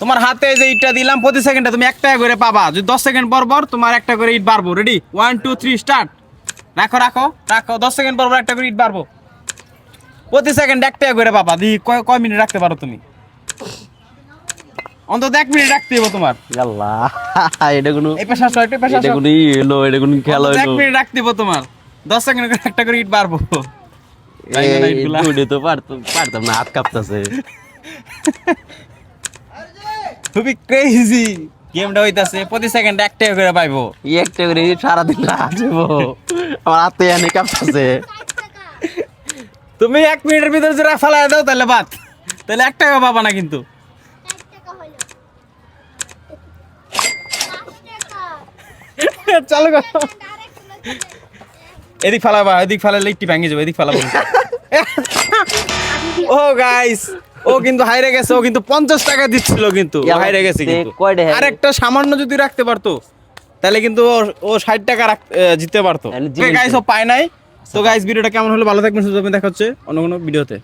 তোমার হাতে যে ইটটা দিলাম প্রতি সেকেন্ডে তুমি 1 টাকা করে পাবা। যদি 10 সেকেন্ড পর পর তোমার 1 টাকা করে ইট বাড়বো। Ready 1 2 3 start. রাখো রাখো রাখো 10 সেকেন্ড পর পর 1 টাকা করে ইট বাড়বো। প্রতি সেকেন্ড 1 টাকা করে পাবা। দি কয় মিনিট রাখতে পারো তুমি? অন্তত 1 মিনিট রাখতে হবে তোমার। আল্লাহ এটা কোনো এই পেশা আসো, একটা পেশা এটা আসো। কোনো এলো এটা কোনো খেলা 1 হলো মিনিট রাখতে হবে তোমার। 10 সেকেন্ড করে 1 টাকা করে ইট বাড়বো। তো পারতাম না, হাত কাঁপতাছে। খুবই ক্রেজি গেমটা হইতাছে। প্রতি সেকেন্ড 1 টাকা করে পাইবো। একটা করে সারাদিন আসবো, আমার হাতে এনে কাঁপতাছে। তুমি 1 মিনিটের ভিতরে যদি ফালাই দাও তাহলে বাদ, তাহলে 1 টাকা পাবা না কিন্তু। চালু করো। এদিক ফালাবা, এদিক ফালালে ইটটি ভেঙে যাবে। এদিক ফালাবো। ও গাইস, ও কিন্তু হাইরে গেছে। ও কিন্তু 50 টাকা দিচ্ছিল, কিন্তু ও হাইরে গেছে কিন্তু। আরেকটা সামান্য যদি রাখতে পারতো তাহলে কিন্তু ও 60 টাকা জিততে পারতো। গাইস ও পায় নাই। তো গাইস ভিডিওটা কেমন হলো? ভালো থাকবেন, সুস্থ থাকবেন। দেখা হচ্ছে অন্য কোনো ভিডিওতে।